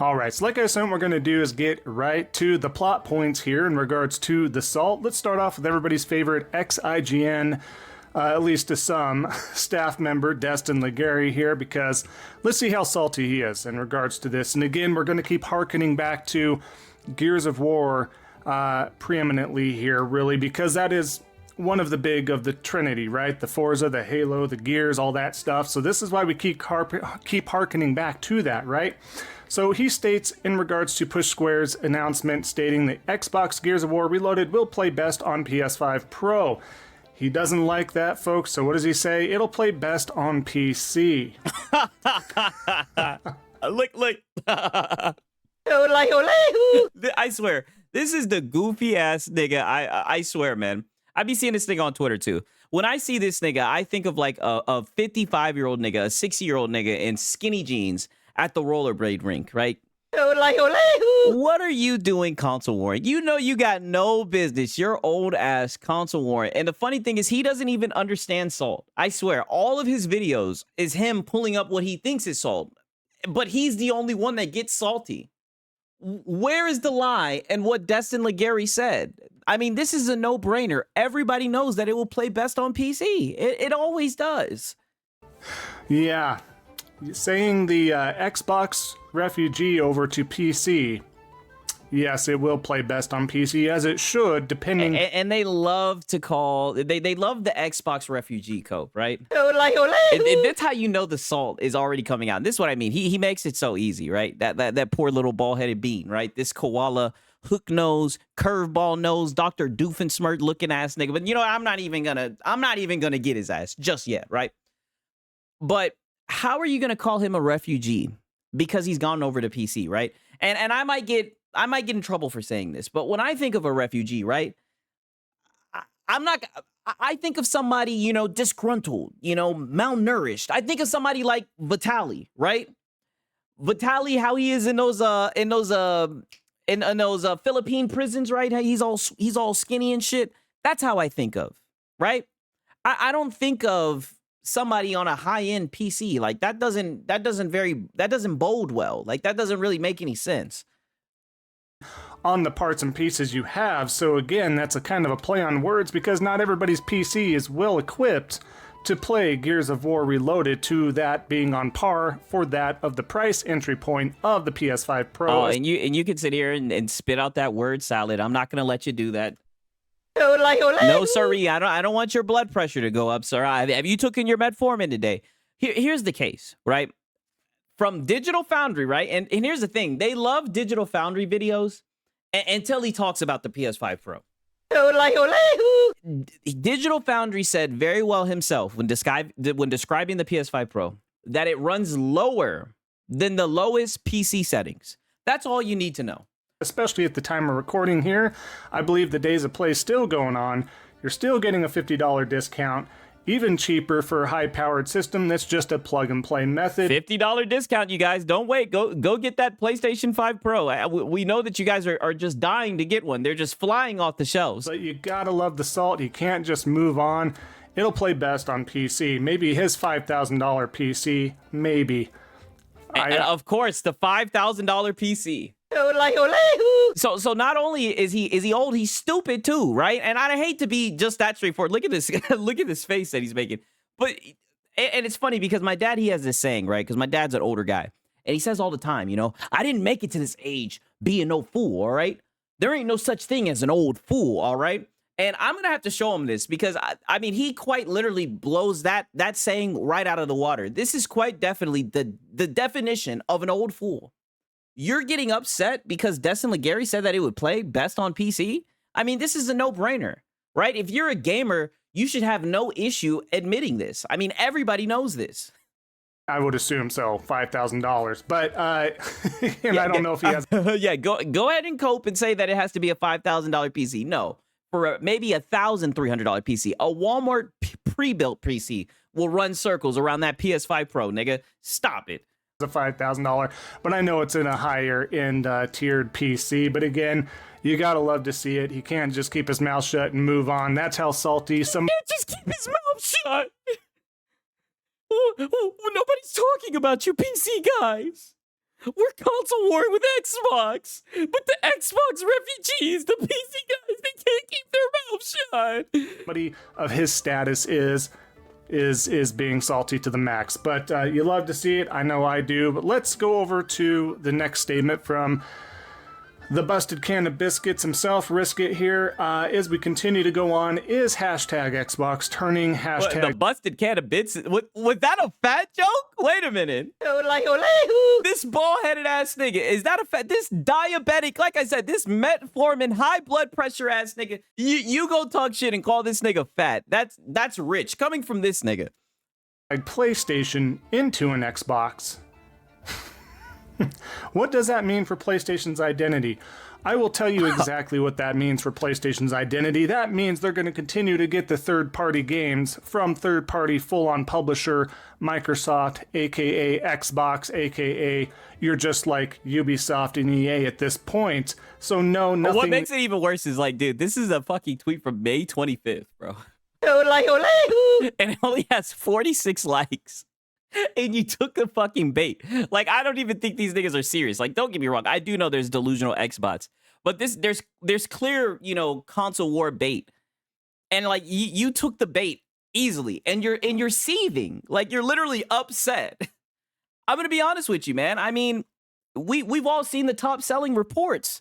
All right, so like I assume we're going to do is get right to the plot points here in regards to the salt. Let's start off with everybody's favorite ex-IGN, at least to some, staff member, Destin Legary here, because let's see how salty he is in regards to this. And again, we're going to keep hearkening back to Gears of War preeminently here, really, because that is one of the big of the Trinity, right? The Forza, the Halo, the Gears, all that stuff. So this is why we keep hearkening back to that, right? So he states in regards to Push Square's announcement stating the Xbox Gears of War Reloaded will play best on PS5 Pro. He doesn't like that, folks. So what does he say? It'll play best on PC. Look. I swear, this is the goofy ass nigga. I swear, man. I be seeing this nigga on Twitter too. When I see this nigga, I think of like a 55-year-old nigga, a 60-year-old nigga in skinny jeans at the rollerblade rink, right? What are you doing, console warring? You know you got no business. You're old ass console warring. And the funny thing is he doesn't even understand salt. I swear, all of his videos is him pulling up what he thinks is salt. But he's the only one that gets salty. Where is the lie and what Destin Legary said? I mean, this is a no-brainer. Everybody knows that it will play best on PC. It always does. Yeah. Saying the Xbox refugee over to PC, yes, it will play best on PC, as it should, depending... And they love to call... They love the Xbox refugee cope, right? And that's how you know the salt is already coming out. And this is what I mean. He makes it so easy, right? That poor little bald-headed bean, right? This koala, hook nose, curveball nose, Dr. Doofenshmirtz looking ass nigga. But you know, I'm not even gonna get his ass just yet, right? But how are you gonna call him a refugee because he's gone over to PC, right? And I might get in trouble for saying this, but when I think of a refugee, right, I think of somebody, you know, disgruntled, you know, malnourished. I think of somebody like Vitaly, right? Vitaly, how he is in those Philippine prisons, right? He's all skinny and shit. That's how I think of, right? I don't think of somebody on a high-end PC. Like that doesn't bode well. Like that doesn't really make any sense on the parts and pieces you have. So again, that's a kind of a play on words because not everybody's PC is well equipped to play Gears of War Reloaded, to that being on par for that of the price entry point of the PS5 Pro. Oh, and you can sit here and spit out that word salad. I'm not gonna let you do that. No, sorry, I don't want your blood pressure to go up, sir. Have you taken your metformin today? Here's the case, right? From Digital Foundry, right? And here's the thing. They love Digital Foundry videos until he talks about the PS5 Pro. Digital Foundry said very well himself when describing the PS5 Pro that it runs lower than the lowest PC settings. That's all you need to know. Especially at the time of recording here, I believe the Days of Play is still going on. You're still getting a $50 discount, even cheaper for a high-powered system that's just a plug-and-play method. $50 discount, you guys. Don't wait. Go get that PlayStation 5 Pro. We know that you guys are just dying to get one. They're just flying off the shelves. But you gotta love the salt. You can't just move on. It'll play best on PC. Maybe his $5,000 PC. Maybe. And of course, the $5,000 PC. So not only is he old, he's stupid too, right? And I hate to be just that straightforward. Look at this, look at this face that he's making. But and it's funny because my dad, he has this saying, right? Because my dad's an older guy, and he says all the time, you know, I didn't make it to this age being no fool, all right? There ain't no such thing as an old fool, all right? And I'm gonna have to show him this because I mean he quite literally blows that saying right out of the water. This is quite definitely the definition of an old fool. You're getting upset because Destin Legary said that it would play best on PC? I mean, this is a no-brainer, right? If you're a gamer, you should have no issue admitting this. I mean, everybody knows this. I would assume so, $5,000. But and I don't know if he has... Yeah, go ahead and cope and say that it has to be a $5,000 PC. No, for maybe a $1,300 PC. A Walmart pre-built PC will run circles around that PS5 Pro, nigga. Stop it. A $5,000, but I know it's in a higher end tiered PC. But again, you gotta love to see it. He can't just keep his mouth shut and move on. That's how salty some. He can't just keep his mouth shut. Nobody's talking about you, PC guys. We're console war with Xbox, but the Xbox refugees, the PC guys, they can't keep their mouths shut. Somebody of his status is being salty to the max, but you love to see it. I know I do. But let's go over to the next statement from the busted can of biscuits himself. Risk it here. As we continue to go on, is hashtag Xbox turning hashtag the busted can of bits? Was that a fat joke? Wait a minute. This ball-headed ass nigga, is that a fat? This diabetic, like I said, this metformin high blood pressure ass nigga. You go talk shit and call this nigga fat. That's rich coming from this nigga. PlayStation into an Xbox? What does that mean for PlayStation's identity? I will tell you exactly what that means for PlayStation's identity. That means they're going to continue to get the third-party games from third-party full-on publisher Microsoft, aka Xbox, aka you're just like Ubisoft and EA at this point. So no, nothing. What makes it even worse is like, dude, this is a fucking tweet from May 25th, bro. And it only has 46 likes. And you took the fucking bait. Like, I don't even think these niggas are serious. Like, don't get me wrong. I do know there's delusional Xbots. But there's clear, console war bait. And, like, you took the bait easily. And you're seething. Like, you're literally upset. I'm going to be honest with you, man. I mean, we've all seen the top-selling reports.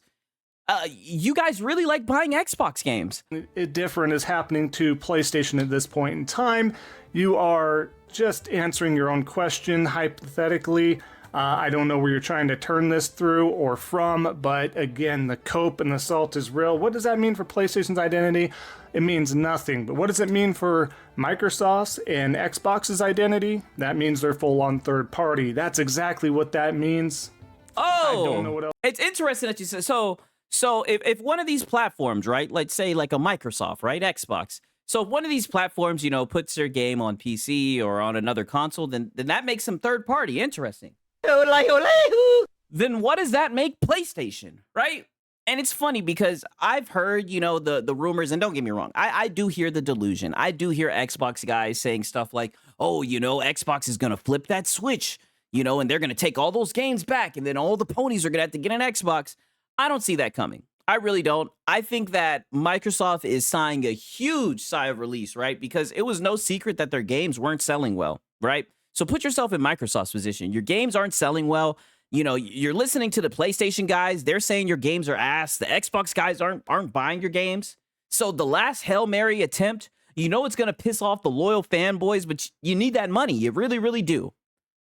You guys really like buying Xbox games. Different is happening to PlayStation at this point in time. You are just answering your own question, hypothetically. I don't know where you're trying to turn this through or from, but again, the cope and the salt is real. What does that mean for PlayStation's identity? It means nothing. But what does it mean for Microsoft's and Xbox's identity? That means they're full-on third party. That's exactly what that means. Oh, I don't know what else. It's interesting that you said so. So if one of these platforms, right, let's say like a Microsoft, right, Xbox. So if one of these platforms, puts their game on PC or on another console, then that makes them third party. Interesting. Then what does that make PlayStation, right? And it's funny because I've heard, the rumors, and don't get me wrong, I do hear the delusion. I do hear Xbox guys saying stuff like, oh, Xbox is going to flip that switch, and they're going to take all those games back, and then all the ponies are going to have to get an Xbox. I don't see that coming. I really don't. I think that Microsoft is sighing a huge sigh of release, right? Because it was no secret that their games weren't selling well, right? So put yourself in Microsoft's position. Your games aren't selling well. You're listening to the PlayStation guys. They're saying your games are ass. The Xbox guys aren't buying your games. So the last Hail Mary attempt, it's going to piss off the loyal fanboys, but you need that money. You really, really do.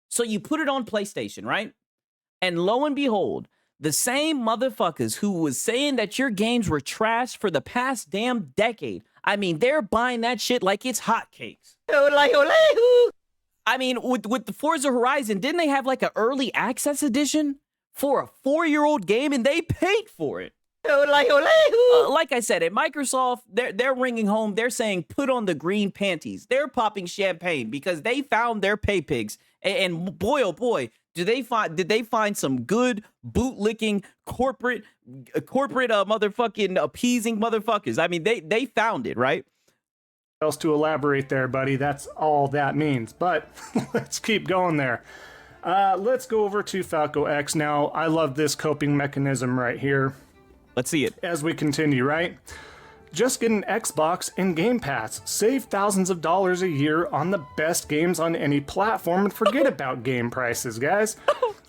So you put it on PlayStation, right? And lo and behold, the same motherfuckers who was saying that your games were trash for the past damn decade. I mean, they're buying that shit like it's hotcakes. I mean, with the Forza Horizon, didn't they have like an early access edition for a 4-year-old game, and they paid for it? Like I said, at Microsoft, they're ringing home. They're saying, put on the green panties. They're popping champagne because they found their pay pigs. And boy, oh boy, did they find some good bootlicking corporate motherfucking appeasing motherfuckers. I mean, they found it, right? Else to elaborate there, buddy. That's all that means. But let's keep going there. Let's go over to Falco X now. I love this coping mechanism right here. Let's see it. As we continue, right? Just get an Xbox and Game Pass. Save thousands of dollars a year on the best games on any platform and forget about game prices, guys.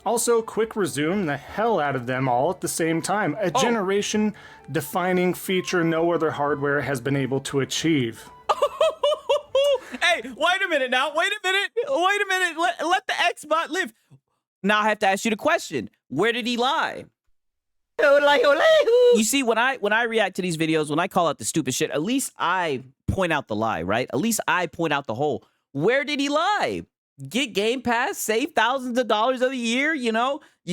Also, quick resume the hell out of them all at the same time. A generation-defining feature no other hardware has been able to achieve. Hey, wait a minute now. Wait a minute. Let the Xbot live. Now I have to ask you the question. Where did he lie? You see, when I react to these videos, when I call out the stupid shit, at least I point out the lie, right? At least I point out the hole. Where did he lie? Get Game Pass, save thousands of dollars a year, you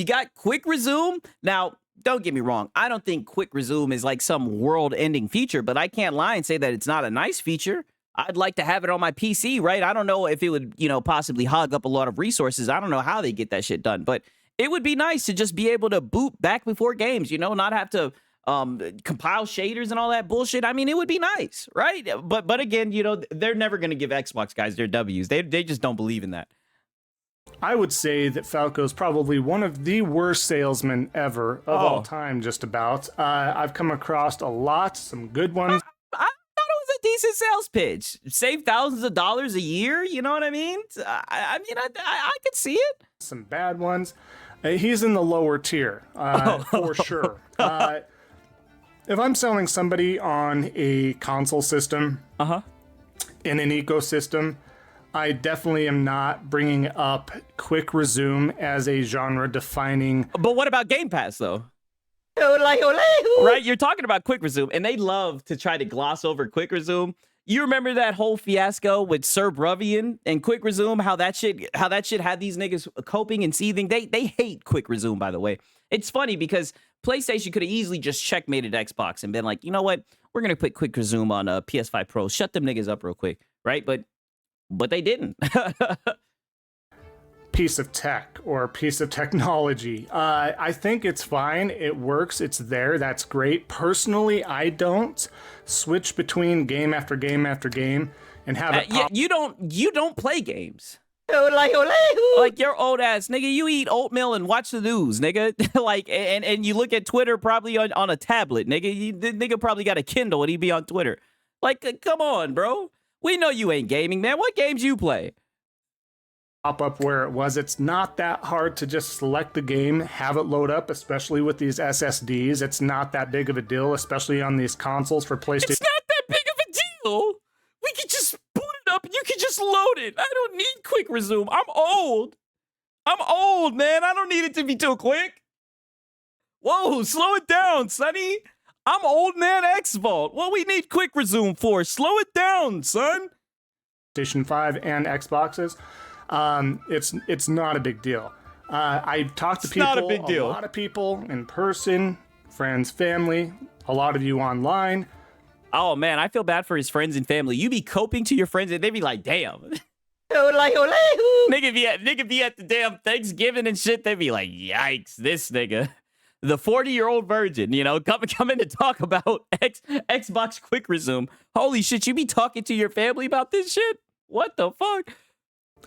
got quick resume. Now, don't get me wrong. I don't think quick resume is like some world-ending feature, but I can't lie and say that it's not a nice feature. I'd like to have it on my PC, right? I don't know if it would, possibly hog up a lot of resources. I don't know how they get that shit done, but it would be nice to just be able to boot back before games, not have to compile shaders and all that bullshit. I mean, it would be nice, right? But again, they're never going to give Xbox guys their W's. They just don't believe in that. I would say that Falco's probably one of the worst salesmen ever of all time, just about. I've come across a lot, some good ones. I thought it was a decent sales pitch. Save thousands of dollars a year, you know what I mean? I could see it. Some bad ones. He's in the lower tier, for sure. If I'm selling somebody on a console system, in an ecosystem, I definitely am not bringing up Quick Resume as a genre-defining. But what about Game Pass, though? Right, you're talking about Quick Resume, and they love to try to gloss over Quick Resume. You remember that whole fiasco with Sir Bruvian and Quick Resume? How that shit had these niggas coping and seething. They hate Quick Resume, by the way. It's funny because PlayStation could have easily just checkmated Xbox and been like, you know what? We're gonna put Quick Resume on PS5 Pro. Shut them niggas up real quick, right? But they didn't. Piece of tech or piece of technology. I think it's fine. It works. It's there. That's great. Personally, I don't switch between game after game after game and have it. You don't play games. Like your old ass nigga, you eat oatmeal and watch the news, nigga. Like and you look at Twitter probably on a tablet, nigga. The nigga probably got a Kindle and he be on Twitter. Like, come on, bro. We know you ain't gaming, man. What games you play? Pop up where it was. It's not that hard to just select the game, have it load up, especially with these SSDs. It's not that big of a deal, especially on these consoles for PlayStation. It's not that big of a deal. We could just boot it up and you could just load it. I don't need Quick Resume. I'm old, man. I don't need it to be too quick. Whoa, slow it down, sonny. I'm old man XVault. What we need Quick Resume for? Slow it down, son. PlayStation 5 and Xboxes. It's not a big deal. I talked to people, not a big deal. A lot of people in person, friends, family, a lot of you online. Oh man, I feel bad for his friends and family. You be coping to your friends and they be like, damn. Nigga be at the damn Thanksgiving and shit. They be like, yikes, this nigga. The 40-year-old virgin, you know, coming to talk about Xbox Quick Resume. Holy shit, you be talking to your family about this shit? What the fuck?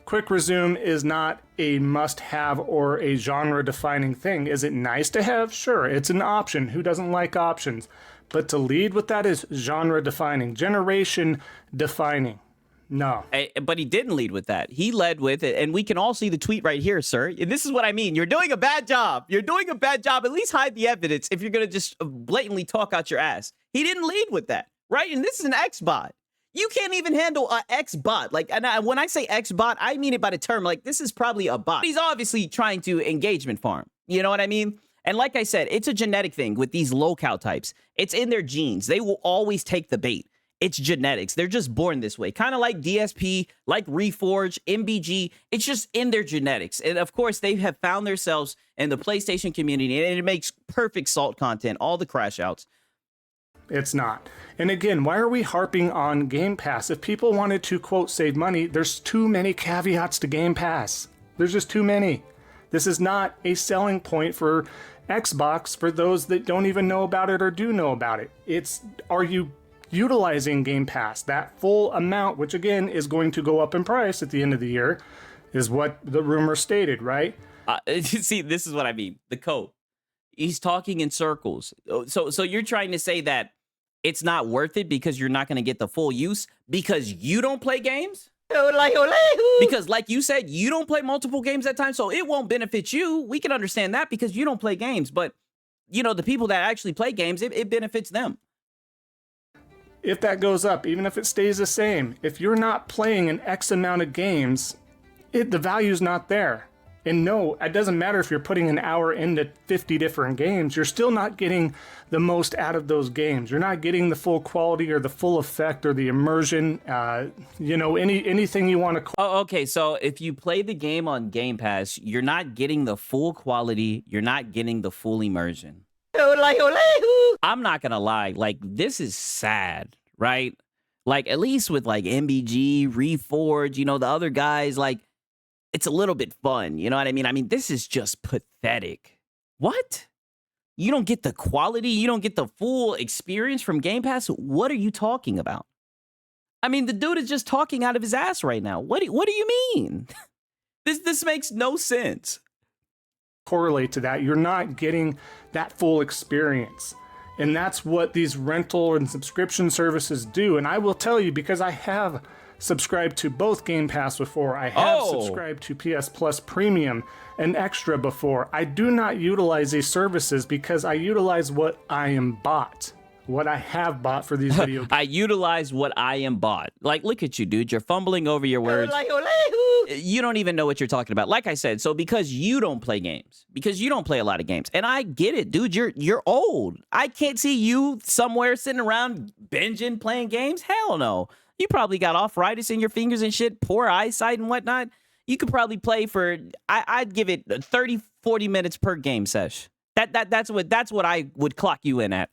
Quick Resume is not a must-have or a genre-defining thing. Is it nice to have? Sure, it's an option. Who doesn't like options? But to lead with that is genre-defining, generation-defining. No. But he didn't lead with that. He led with it, and we can all see the tweet right here, sir. And this is what I mean. You're doing a bad job. You're doing a bad job. At least hide the evidence if you're going to just blatantly talk out your ass. He didn't lead with that, right? And this is an X-bot. You can't even handle an X-bot. Like, and when I say X-bot, I mean it by the term. Like, this is probably a bot. He's obviously trying to engagement farm. You know what I mean? And like I said, it's a genetic thing with these locale types. It's in their genes. They will always take the bait. It's genetics. They're just born this way. Kind of like DSP, like Reforge, MBG. It's just in their genetics. And of course, they have found themselves in the PlayStation community, and it makes perfect salt content, all the crash outs. It's not. And again, why are we harping on Game Pass? If people wanted to, quote, save money, there's too many caveats to Game Pass. There's just too many. This is not a selling point for Xbox for those that don't even know about it or do know about it. It's, are you utilizing Game Pass? That full amount, which again is going to go up in price at the end of the year, is what the rumor stated, right? See, this is what I mean. The code. He's talking in circles. So you're trying to say that it's not worth it because you're not going to get the full use because you don't play games? Because like you said, you don't play multiple games at times, so it won't benefit you. We can understand that because you don't play games. But, you know, the people that actually play games, it benefits them. If that goes up, even if it stays the same, if you're not playing an X amount of games, the value's not there. And no, it doesn't matter if you're putting an hour into 50 different games, you're still not getting the most out of those games. You're not getting the full quality or the full effect or the immersion, you know, anything you want to call. Oh, okay, so if you play the game on Game Pass, you're not getting the full quality, you're not getting the full immersion. I'm not gonna lie, like, this is sad, right? Like, at least with, like, MBG, Reforge, you know, the other guys, like, it's a little bit fun, you know what I mean? I mean, this is just pathetic. What? You don't get the quality? You don't get the full experience from Game Pass? What are you talking about? I mean, the dude is just talking out of his ass right now. What do you mean? This makes no sense. Correlate to that. You're not getting that full experience. And that's what these rental and subscription services do. And I will tell you, because I have subscribed to both Game Pass before, I have subscribed to PS Plus Premium and Extra before. I do not utilize these services because I utilize what I am bought. What I have bought for these video games. I utilize what I am bought. Like, look at you, dude. You're fumbling over your words. You don't even know what you're talking about. Like I said, so because you don't play games, because you don't play a lot of games, and I get it, dude. You're old. I can't see you somewhere sitting around binging playing games. Hell no. You probably got arthritis in your fingers and shit, poor eyesight and whatnot. You could probably play for, I'd give it 30, 40 minutes per game sesh. That's what I would clock you in at.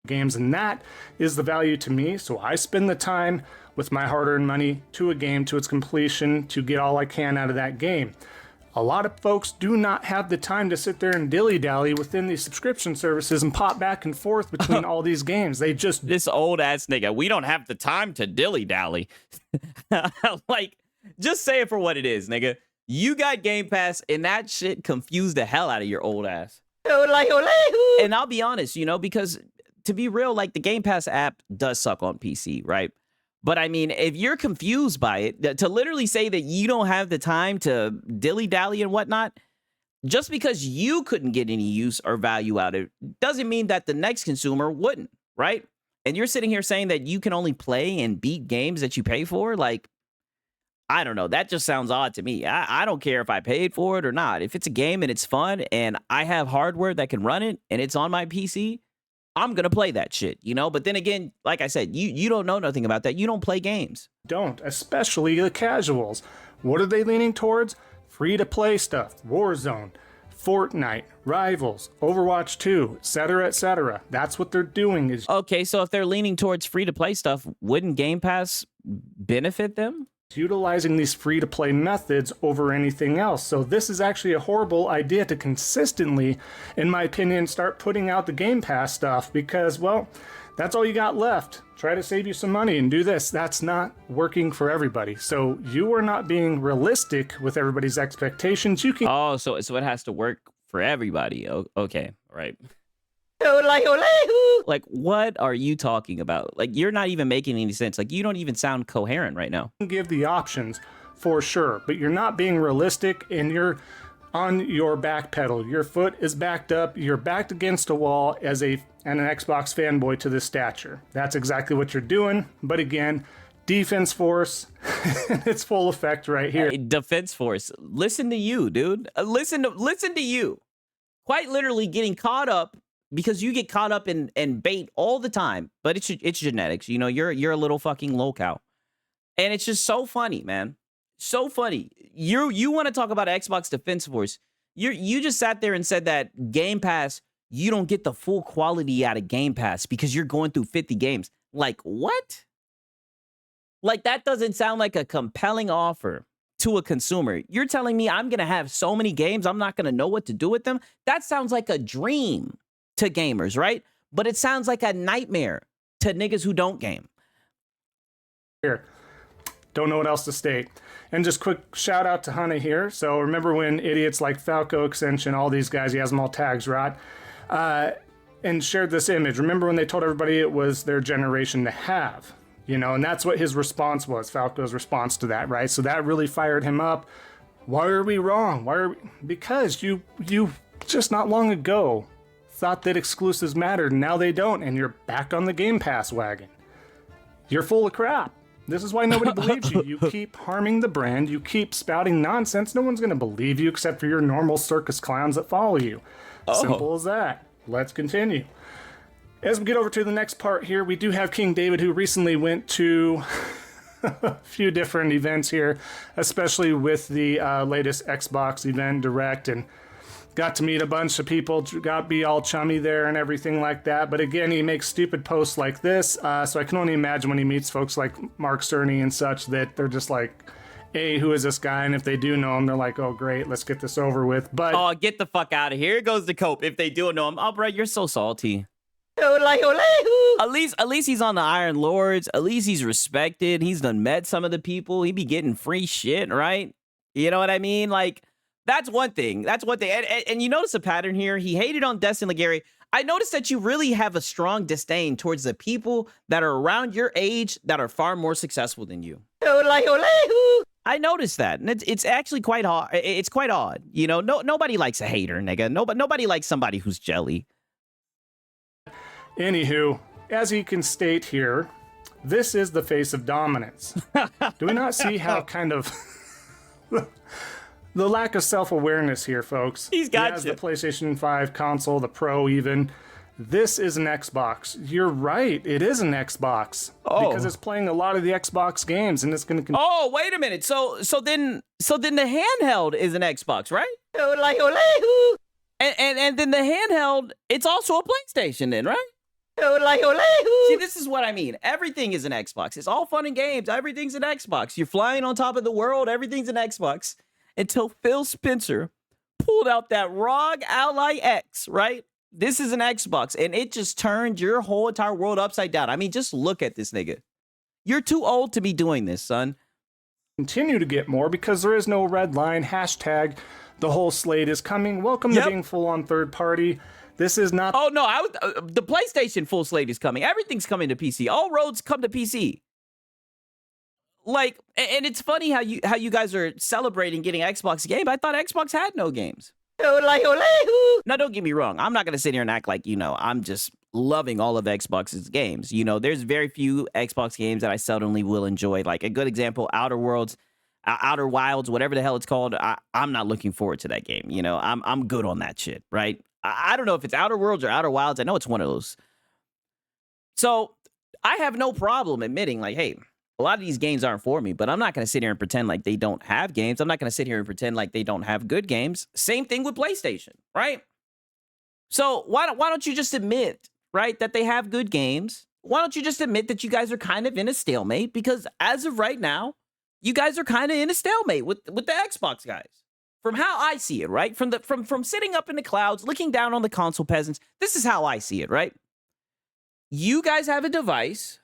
Games, and that is the value to me. So I spend the time with my hard-earned money to a game, to its completion, to get all I can out of that game. A lot of folks do not have the time to sit there and dilly-dally within these subscription services and pop back and forth between all these games. They just... This old-ass nigga, we don't have the time to dilly-dally. Like, just say it for what it is, nigga. You got Game Pass, and that shit confused the hell out of your old ass. And I'll be honest, you know, because... to be real, like, the Game Pass app does suck on PC, right? But I mean, if you're confused by it, to literally say that you don't have the time to dilly-dally and whatnot, just because you couldn't get any use or value out of it, doesn't mean that the next consumer wouldn't, right? And you're sitting here saying that you can only play and beat games that you pay for? Like, I don't know. That just sounds odd to me. I don't care if I paid for it or not. If it's a game and it's fun and I have hardware that can run it and it's on my PC, I'm going to play that shit, you know? But then again, like I said, you don't know nothing about that. You don't play games. Don't, especially the casuals. What are they leaning towards? Free-to-play stuff. Warzone, Fortnite, Rivals, Overwatch 2, etc., etc. That's what they're doing. Is okay, so if they're leaning towards free-to-play stuff, wouldn't Game Pass benefit them? Utilizing these free-to-play methods over anything else. So this is actually a horrible idea to consistently, in my opinion, start putting out the Game Pass stuff because, well, that's all you got left. Try to save you some money and do this. That's not working for everybody. So you are not being realistic with everybody's expectations. You can... Oh, so it has to work for everybody. Okay, right. Like, what are you talking about? Like, you're not even making any sense. Like, you don't even sound coherent right now. Give the options for sure, but you're not being realistic and you're on your back pedal. Your foot is backed up. You're backed against a wall as an Xbox fanboy to this stature. That's exactly what you're doing. But again, Defense Force, it's full effect right here. Hey, Defense Force, listen to you, dude. Listen to you. Quite literally getting caught up. Because you get caught up in bait all the time, but it's genetics. You know, you're a little fucking low-cow. And it's just so funny, man. So funny. You want to talk about Xbox Defense Force. You just sat there and said that Game Pass, you don't get the full quality out of Game Pass because you're going through 50 games. Like, what? Like, that doesn't sound like a compelling offer to a consumer. You're telling me I'm going to have so many games, I'm not going to know what to do with them? That sounds like a dream to gamers, right? But it sounds like a nightmare to niggas who don't game. Here, don't know what else to state. And just quick shout out to Hana here. So remember when idiots like Falco Extension, all these guys, he has them all tags, right? And shared this image. Remember when they told everybody it was their generation to have, you know, and that's what his response was, Falco's response to that, right? So that really fired him up. Why are we wrong? Because you just not long ago thought that exclusives mattered, and now they don't, and you're back on the Game Pass wagon. You're full of crap. This is why nobody believes you. You keep harming the brand. You keep spouting nonsense. No one's going to believe you except for your normal circus clowns that follow you. Simple as that. Let's continue. As we get over to the next part here, we do have King David, who recently went to a few different events here, especially with the latest Xbox event Direct, and got to meet a bunch of people, got to be all chummy there and everything like that. But again, he makes stupid posts like this. So I can only imagine when he meets folks like Mark Cerny and such that they're just like, hey, who is this guy? And if they do know him, they're like, oh, great, let's get this over with. But oh, get the fuck out of here. Here goes the Cope. If they do know him, oh, bro, you're so salty. At least he's on the Iron Lords. At least he's respected. He's done met some of the people. He be getting free shit, right? You know what I mean? Like, that's one thing. That's one thing. And you notice a pattern here. He hated on Destin Legary. I noticed that you really have a strong disdain towards the people that are around your age that are far more successful than you. I noticed that, and it's actually quite odd. It's quite odd. You know, nobody likes a hater, nigga. Nobody likes somebody who's jelly. Anywho, as you can state here, this is the face of dominance. Do we not see how kind of the lack of self-awareness here, folks? He's got he has the PlayStation 5 console, the Pro even. This is an Xbox. You're right. It is an Xbox. Oh. Because it's playing a lot of the Xbox games, and it's going to... Oh, wait a minute. So then the handheld is an Xbox, right? And then the handheld, it's also a PlayStation then, right? See, this is what I mean. Everything is an Xbox. It's all fun and games. Everything's an Xbox. You're flying on top of the world. Everything's an Xbox. Until Phil Spencer pulled out that ROG Ally X, right? This is an Xbox, and it just turned your whole entire world upside down. I mean, just look at this nigga. You're too old to be doing this, son. Continue to get more because there is no red line. Hashtag the whole slate is coming. Welcome to being full on third party. This is not... Oh, no, the PlayStation full slate is coming. Everything's coming to PC. All roads come to PC. Like, and it's funny how you guys are celebrating getting Xbox game. I thought Xbox had no games. Now, don't get me wrong. I'm not going to sit here and act like, you know, I'm just loving all of Xbox's games. You know, there's very few Xbox games that I seldomly will enjoy. Like a good example, Outer Wilds, whatever the hell it's called. I'm not looking forward to that game. You know, I'm good on that shit, right? I don't know if it's Outer Worlds or Outer Wilds. I know it's one of those. So I have no problem admitting, like, hey, a lot of these games aren't for me, but I'm not going to sit here and pretend like they don't have games. I'm not going to sit here and pretend like they don't have good games. Same thing with PlayStation, right? So why don't you just admit, right, that they have good games? Why don't you just admit that you guys are kind of in a stalemate? Because as of right now, you guys are kind of in a stalemate with the Xbox guys. From how I see it, right? From sitting up in the clouds, looking down on the console peasants, this is how I see it, right? You guys have a device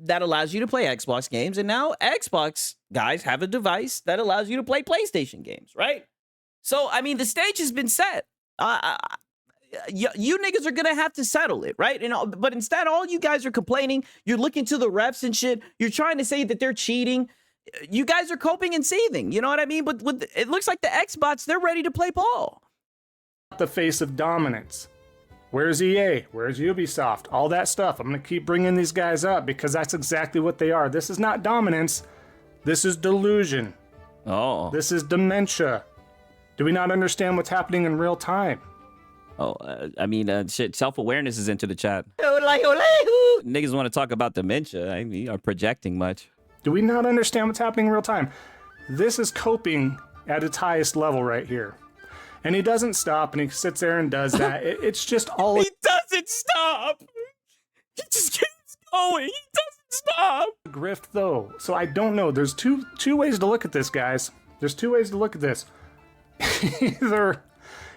that allows you to play Xbox games, and now Xbox guys have a device that allows you to play PlayStation games, right? So, I mean, the stage has been set. You niggas are gonna have to settle it, right? But instead, all you guys are complaining. You're looking to the refs and shit. You're trying to say that they're cheating. You guys are coping and seething. You know what I mean? But it looks like the Xbox, they're ready to play ball. The face of dominance. Where's EA? Where's Ubisoft? All that stuff. I'm going to keep bringing these guys up because that's exactly what they are. This is not dominance. This is delusion. Oh. This is dementia. Do we not understand what's happening in real time? Oh, I mean, shit, self-awareness is into the chat. Niggas want to talk about dementia. I mean, you are projecting much. Do we not understand what's happening in real time? This is coping at its highest level right here. And he doesn't stop, and he sits there and does that. It's just all... He doesn't stop! He just keeps going! He doesn't stop! Grift, though. So I don't know. There's two ways to look at this, guys. There's two ways to look at this. Either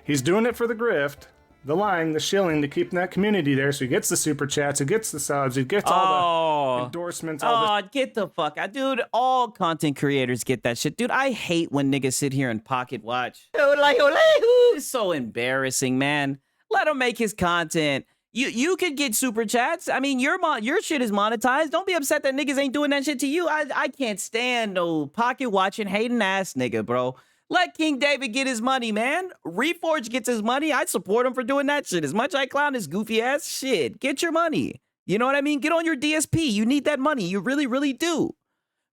he's doing it for the grift, the lying, the shilling, to keep that community there, so he gets the super chats, he gets the subs, he gets all the endorsements. Get the fuck out. Dude, all content creators get that shit. Dude, I hate when niggas sit here and pocket watch. It's so embarrassing, man. Let him make his content. You could get super chats. I mean, your shit is monetized. Don't be upset that niggas ain't doing that shit to you. I can't stand no pocket watching, hating ass nigga, bro. Let King David get his money, man. Reforge gets his money. I support him for doing that shit. As much I clown his goofy ass shit. Get your money. You know what I mean? Get on your DSP. You need that money. You really, really do.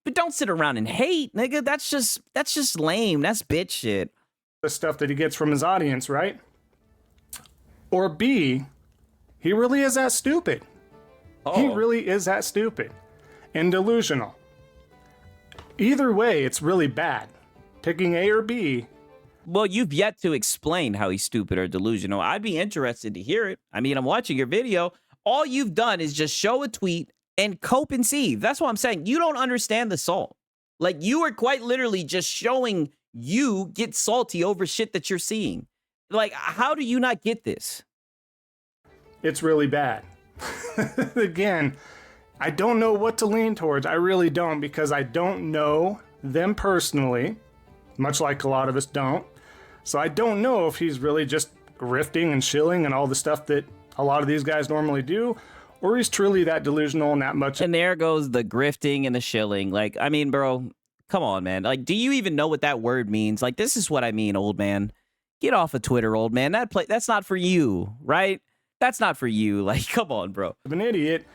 But don't sit around and hate, nigga. That's just lame. That's bitch shit. The stuff that he gets from his audience, right? Or B, he really is that stupid. Oh. He really is that stupid and delusional. Either way, it's really bad. Picking A or B. Well, you've yet to explain how he's stupid or delusional. I'd be interested to hear it. I mean, I'm watching your video. All you've done is just show a tweet and cope and seethe. That's what I'm saying. You don't understand the salt. Like, you are quite literally just showing you get salty over shit that you're seeing. Like, how do you not get this? It's really bad. Again, I don't know what to lean towards. I really don't, because I don't know them personally. much like a lot of us don't. So I don't know if he's really just grifting and shilling and all the stuff that a lot of these guys normally do, or he's truly that delusional and that much. And there goes the grifting and the shilling. Like, I mean, bro, come on, man. Like, do you even know what that word means? Like, this is what I mean, old man. Get off of Twitter, old man. That's not for you, right? That's not for you. Like, come on, bro. An idiot.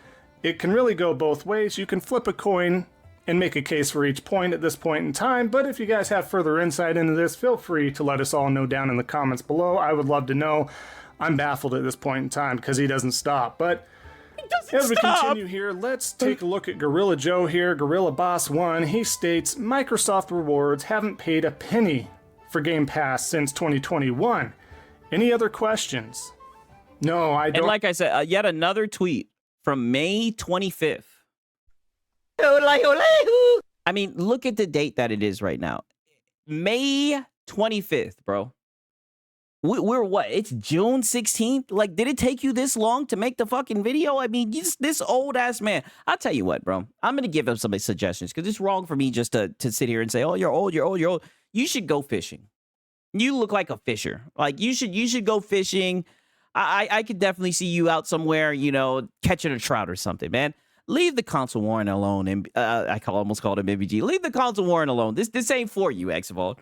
It can really go both ways. You can flip a coin and make a case for each point at this point in time, but if you guys have further insight into this, feel free to let us all know down in the comments below. I would love to know. I'm baffled at this point in time because he doesn't stop. But as we continue here, let's take a look at Gorilla Joe here, Gorilla Boss 1. He states, Microsoft Rewards haven't paid a penny for Game Pass since 2021. Any other questions? No, I don't. And like I said, yet another tweet from May 25th. I mean, look at the date that it is right now. May 25th, bro. We're what? It's June 16th? Like, did it take you this long to make the fucking video? I mean, this old-ass man. I'll tell you what, bro. I'm going to give him some suggestions because it's wrong for me just to sit here and say, oh, you're old, you're old, you're old. You should go fishing. You look like a fisher. Like, you should go fishing. I could definitely see you out somewhere, you know, catching a trout or something, man. Leave the console warring alone. And I almost called him MBG. Leave the console warring alone. This ain't for you, XVault.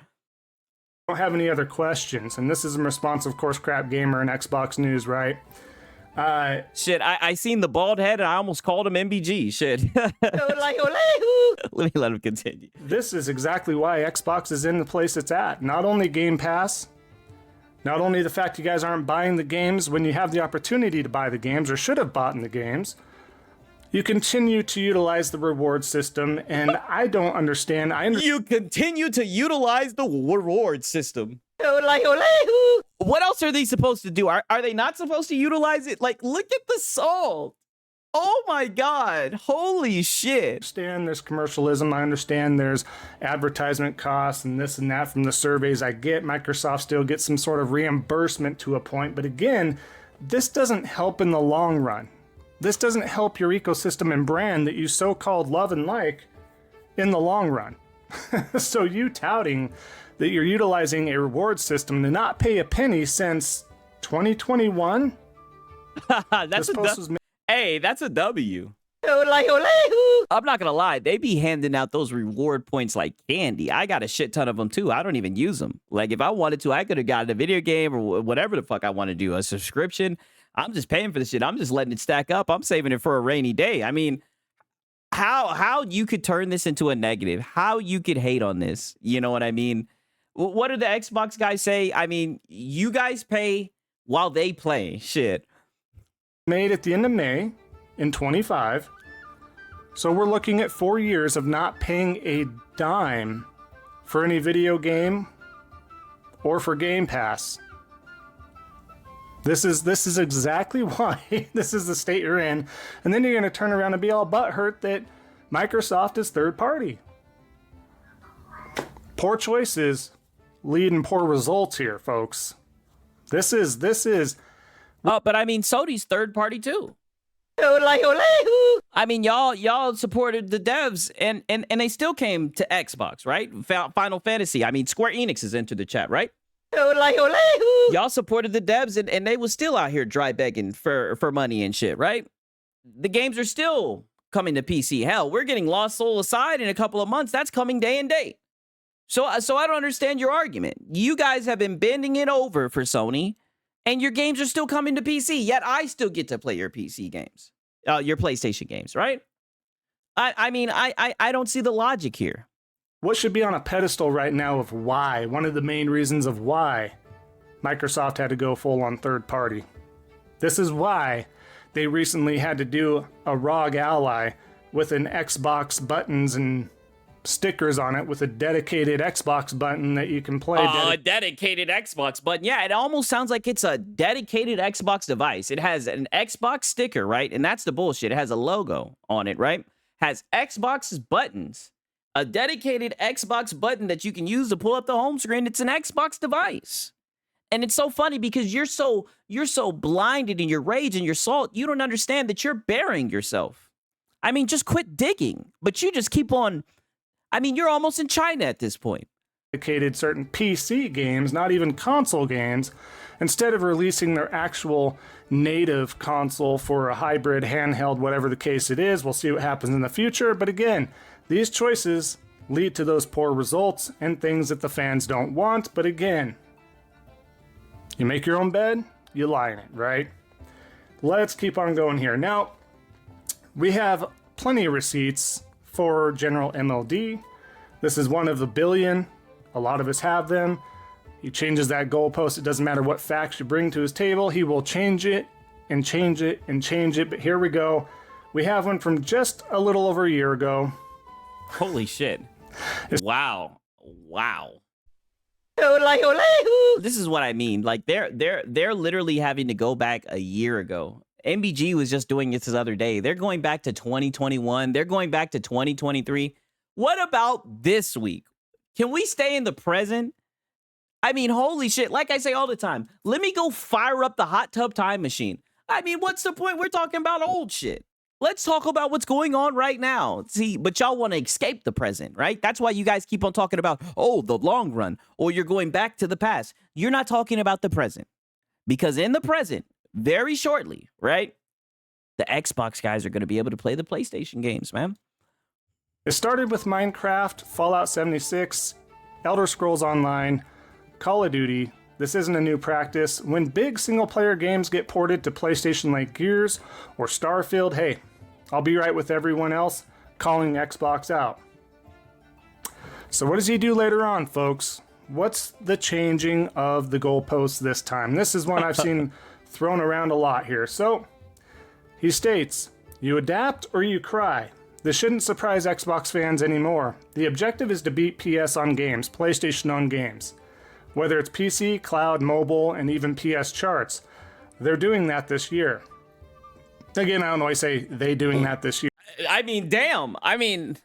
Don't have any other questions, and this is in response, of course, Crap Gamer and Xbox News, right? Shit, I seen the bald head and I almost called him MBG. Shit. Let me let him continue. This is exactly why Xbox is in the place it's at. Not only Game Pass, not only the fact you guys aren't buying the games when you have the opportunity to buy the games or should have bought in the games, you continue to utilize the reward system, and I don't understand. You continue to utilize the reward system. What else are they supposed to do? Are they not supposed to utilize it? Like, look at the salt. Oh my God. Holy shit. I understand there's commercialism. I understand there's advertisement costs and this and that from the surveys. I get Microsoft still gets some sort of reimbursement to a point, but again, this doesn't help in the long run. This doesn't help your ecosystem and brand that you so-called love and like in the long run. So you touting that you're utilizing a reward system to not pay a penny since 2021? Hey, that's a W. I'm not gonna lie, they be handing out those reward points like candy. I got a shit ton of them too. I don't even use them. Like, if I wanted to, I could have gotten a video game or whatever the fuck I want to do, a subscription. I'm just paying for the shit. I'm just letting it stack up. I'm saving it for a rainy day. I mean, how you could turn this into a negative, how you could hate on this. You know what I mean? What did the Xbox guys say? I mean, you guys pay while they play. Shit. Made at the end of May in 25. So we're looking at 4 years of not paying a dime for any video game or for Game Pass. This is exactly why this is the state you're in. And then you're going to turn around and be all butthurt that Microsoft is third party. Poor choices lead in poor results here, folks. This is. Oh, but I mean, Sony's third party too. I mean, y'all supported the devs and they still came to Xbox, right? Final Fantasy. I mean, Square Enix has entered the chat, right? Y'all supported the devs and they was still out here dry begging for money and shit, right? The games are still coming to PC. Hell, we're getting Lost Soul Aside in a couple of months. That's coming day and date. So I don't understand your argument. You guys have been bending it over for Sony and your games are still coming to PC, yet I still get to play your PC games, your PlayStation games, right? I mean, I don't see the logic here. What should be on a pedestal right now of why, one of the main reasons of why Microsoft had to go full on third party. This is why they recently had to do a ROG Ally with an Xbox buttons and stickers on it with a dedicated Xbox button that you can play. A dedicated Xbox button. Yeah, it almost sounds like it's a dedicated Xbox device. It has an Xbox sticker, right? And that's the bullshit. It has a logo on it, right? Has Xbox's buttons. A dedicated Xbox button that you can use to pull up the home screen. It's an Xbox device. And it's so funny because you're so blinded in your rage and your salt, you don't understand that you're burying yourself. I mean, just quit digging. But you just keep on. I mean, you're almost in China at this point. dedicated certain PC games, not even console games, instead of releasing their actual native console for a hybrid, handheld, whatever the case it is. We'll see what happens in the future. But again, these choices lead to those poor results and things that the fans don't want. But again, you make your own bed, you lie in it, right? Let's keep on going here. Now, we have plenty of receipts for General MLD. This is one of the billion. A lot of us have them. He changes that goalpost. It doesn't matter what facts you bring to his table. He will change it and change it and change it. But here we go. We have one from just a little over a year ago. Holy shit. Wow. Wow. This is what I mean. Like they're literally having to go back a year ago. MBG was just doing this other day. They're going back to 2021. They're going back to 2023. What about this week? Can we stay in the present? I mean, holy shit. Like I say all the time, let me go fire up the hot tub time machine. I mean, what's the point? We're talking about old shit. Let's talk about what's going on right now. See, but y'all want to escape the present, right? That's why you guys keep on talking about, oh, the long run, or you're going back to the past. You're not talking about the present. Because in the present, very shortly, right, the Xbox guys are going to be able to play the PlayStation games, man. It started with Minecraft, Fallout 76, Elder Scrolls Online, Call of Duty. This isn't a new practice. When big single-player games get ported to PlayStation like Gears or Starfield, hey, I'll be right with everyone else calling Xbox out. So what does he do later on, folks? What's the changing of the goalposts this time? This is one I've seen thrown around a lot here. So he states, you adapt or you cry. This shouldn't surprise Xbox fans anymore. The objective is to beat PS on games, PlayStation on games. Whether it's PC, cloud, mobile, and even PS charts. They're doing that this year. Again, I don't know why I say they doing that this year. I mean, damn. I mean,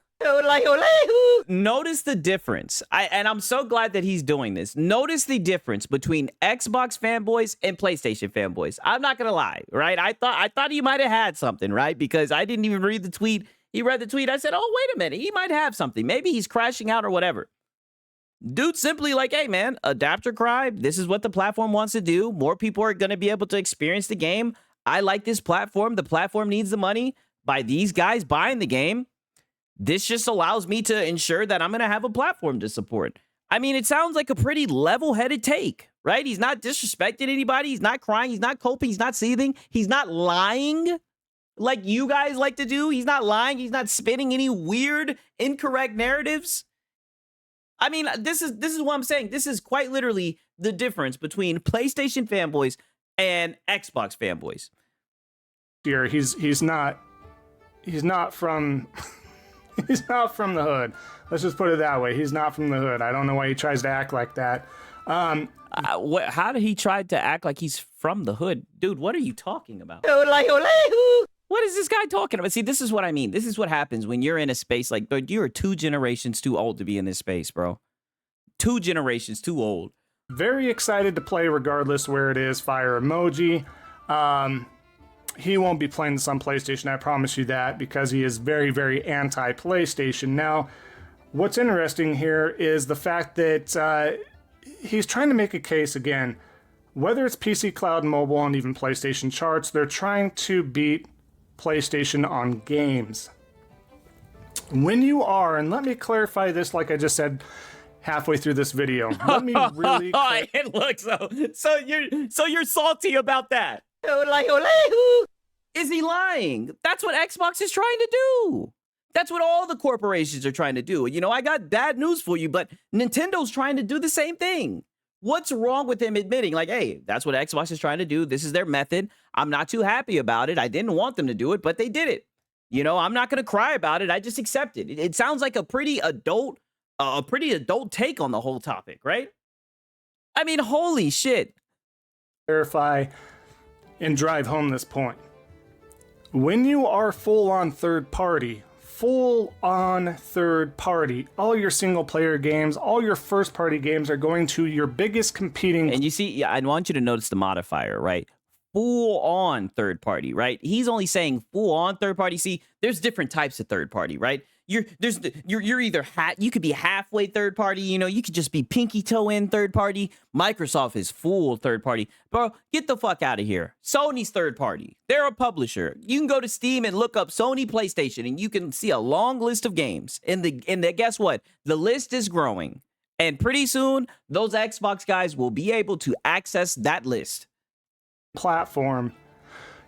notice the difference. And I'm so glad that he's doing this. Notice the difference between Xbox fanboys and PlayStation fanboys. I'm not gonna lie, right? I thought he might have had something, right? Because I didn't even read the tweet. He read the tweet. I said, oh, wait a minute. He might have something. Maybe he's crashing out or whatever. Dude, simply like, hey, man, adapt or cry. This is what the platform wants to do. More people are going to be able to experience the game. I like this platform. The platform needs the money by these guys buying the game. This just allows me to ensure that I'm going to have a platform to support. I mean, it sounds like a pretty level-headed take, right? He's not disrespecting anybody. He's not crying. He's not coping. He's not seething. He's not lying like you guys like to do. He's not lying. He's not spinning any weird, incorrect narratives. I mean, this is what I'm saying. This is quite literally the difference between PlayStation fanboys and Xbox fanboys. Here, he's not from he's not from the hood. Let's just put it that way. He's not from the hood. I don't know why he tries to act like that. How did he try to act like he's from the hood? Dude, what are you talking about? What is this guy talking about? See, this is what I mean. This is what happens when you're in a space like, dude, you're 2 generations too old to be in this space, bro. 2 generations too old. Very excited to play regardless where it is. Fire emoji. He won't be playing this on PlayStation, I promise you that, because he is very, very anti-PlayStation. Now, what's interesting here is the fact that he's trying to make a case again. Whether it's PC, cloud, mobile, and even PlayStation charts, they're trying to beat PlayStation on games. When you are, and let me clarify this like I just said halfway through this video. Let me really it looks so you're salty about that. Is he lying? That's what Xbox is trying to do. That's what all the corporations are trying to do. You know, I got bad news for you, but Nintendo's trying to do the same thing. What's wrong with him admitting, like, hey, that's what Xbox is trying to do. This is their method. I'm not too happy about it. I didn't want them to do it, but they did it. You know, I'm not going to cry about it. I just accept it. It sounds like a pretty adult take on the whole topic, right? I mean, holy shit. Verify and drive home this point. When you are full-on third party, all your single-player games, all your first-party games are going to your biggest competing... And you see, yeah, I want you to notice the modifier, right? full on third party, right? He's only saying full on third party. See, there's different types of third party, right? You're either you could be halfway third party, you know, you could just be pinky toe in third party. Microsoft is full third party. Bro, get the fuck out of here. Sony's third party. They're a publisher. You can go to Steam and look up Sony PlayStation and you can see a long list of games. And guess what? The list is growing. And pretty soon, those Xbox guys will be able to access that list. Platform,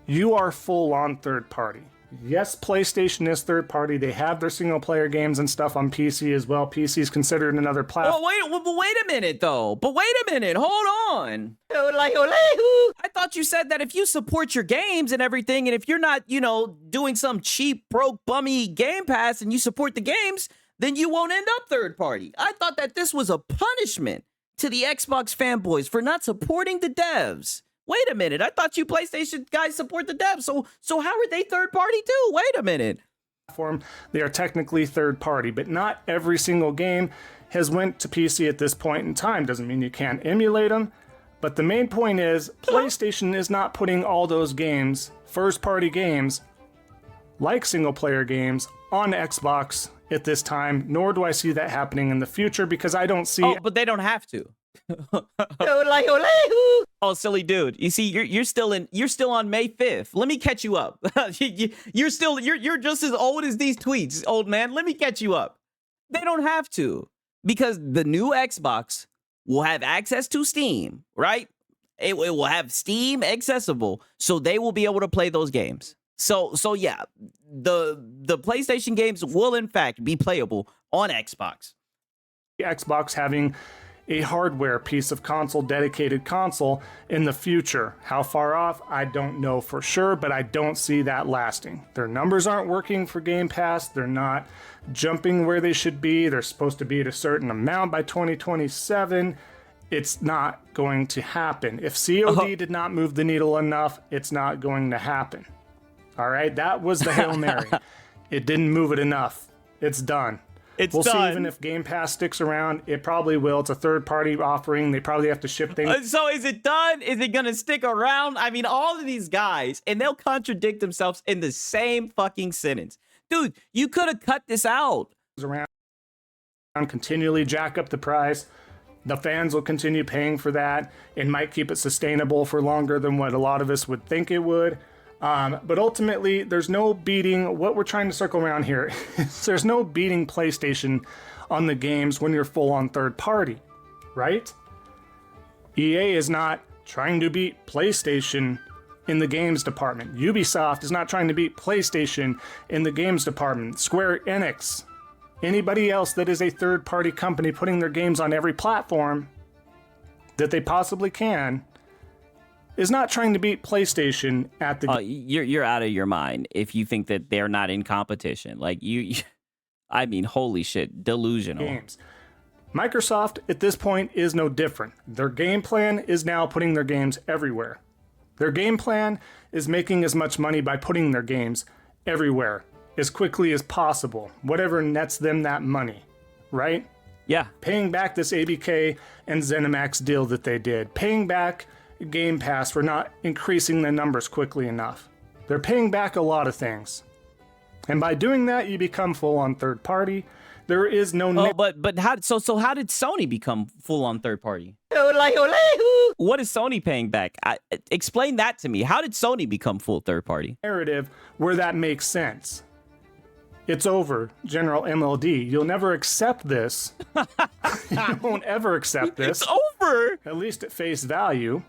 you are full on third party. Yes, PlayStation is third party. They have their single player games and stuff on PC as well. PC is considered another platform. Oh, wait a minute though. But wait a minute. Hold on. I thought you said that if you support your games and everything, and if you're not, you know, doing some cheap, broke, bummy Game Pass and you support the games, then you won't end up third party. I thought that this was a punishment to the Xbox fanboys for not supporting the devs. Wait a minute. I thought you PlayStation guys support the devs. So how are they third party too? Wait a minute. They are technically third party, but not every single game has went to PC at this point in time. Doesn't mean you can't emulate them. But the main point is PlayStation is not putting all those games, first party games, like single player games, on Xbox at this time, nor do I see that happening in the future because I don't see... Oh, but they don't have to. Oh, silly dude. You see, you're still on May 5th. Let me catch you up. you're just as old as these tweets, old man. Let me catch you up. They don't have to because the new Xbox will have access to Steam, right? It will have Steam accessible, so they will be able to play those games. So yeah, the PlayStation games will in fact be playable on Xbox. Xbox having a hardware piece of console, dedicated console in the future. How far off? I don't know for sure, but I don't see that lasting. Their numbers aren't working for Game Pass. They're not jumping where they should be. They're supposed to be at a certain amount by 2027. It's not going to happen. If COD did not move the needle enough, it's not going to happen. All right, that was the Hail Mary. It didn't move it enough. It's done. We'll see even if Game Pass sticks around. It probably will. It's a third-party offering. They probably have to ship things. So is it done? Is it going to stick around? I mean, all of these guys, and they'll contradict themselves in the same fucking sentence. Dude, you could have cut this out. Around, continually jack up the price. The fans will continue paying for that. It might keep it sustainable for longer than what a lot of us would think it would. But ultimately, there's no beating what we're trying to circle around here. There's no beating PlayStation on the games when you're full on third party, right? EA is not trying to beat PlayStation in the games department. Ubisoft is not trying to beat PlayStation in the games department. Square Enix, anybody else that is a third party company putting their games on every platform that they possibly can, is not trying to beat PlayStation at the... You're out of your mind if you think that they're not in competition. Like, I mean, holy shit, delusional. Games. Microsoft, at this point, is no different. Their game plan is now putting their games everywhere. Their game plan is making as much money by putting their games everywhere as quickly as possible, whatever nets them that money, right? Yeah. Paying back this ABK and ZeniMax deal that they did. Paying back Game Pass for not increasing the numbers quickly enough. They're paying back a lot of things. And by doing that, you become full on third party. There is no... but how did Sony become full on third party? What is Sony paying back? Explain that to me. How did Sony become full third party? Narrative where that makes sense. It's over, General MLD. You'll never accept this. You won't ever accept this. It's over! At least at face value.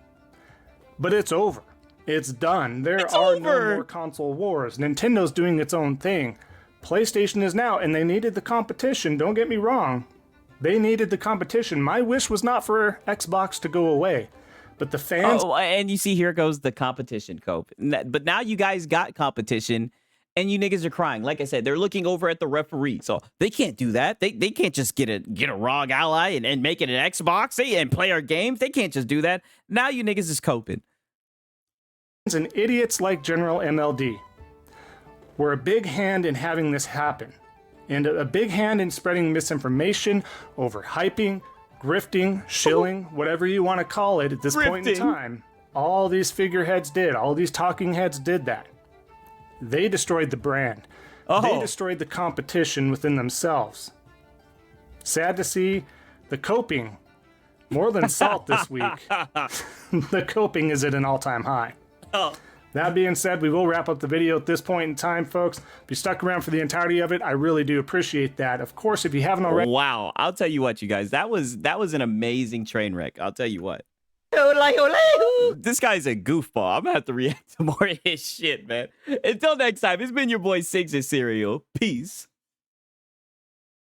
But it's over. It's done. There are no more console wars. Nintendo's doing its own thing. PlayStation is now, and they needed the competition. Don't get me wrong. They needed the competition. My wish was not for Xbox to go away. But the fans... Oh, and you see, here goes the competition, Cope. But now you guys got competition, and you niggas are crying. Like I said, they're looking over at the referee. So they can't do that. They can't just get a ROG ally and make it an Xbox and play our games. They can't just do that. Now you niggas is coping. And idiots like General MLD were a big hand in having this happen. And a big hand in spreading misinformation, overhyping, grifting, shilling, whatever you want to call it at this point in time. all these figureheads did, all these talking heads did that. They destroyed the brand. They destroyed the competition within themselves. Sad to see, the coping, more than salt this week, the coping is at an all-time high. That being said, we will wrap up the video at this point in time, folks. If you stuck around for the entirety of it, I really do appreciate that. Of course, if you haven't already... Wow, I'll tell you what, you guys, that was an amazing train wreck. I'll tell you what. This guy's a goofball. I'm gonna have to react to more of his shit, man. Until next time, it's been your boy Sig's Cereal. Peace.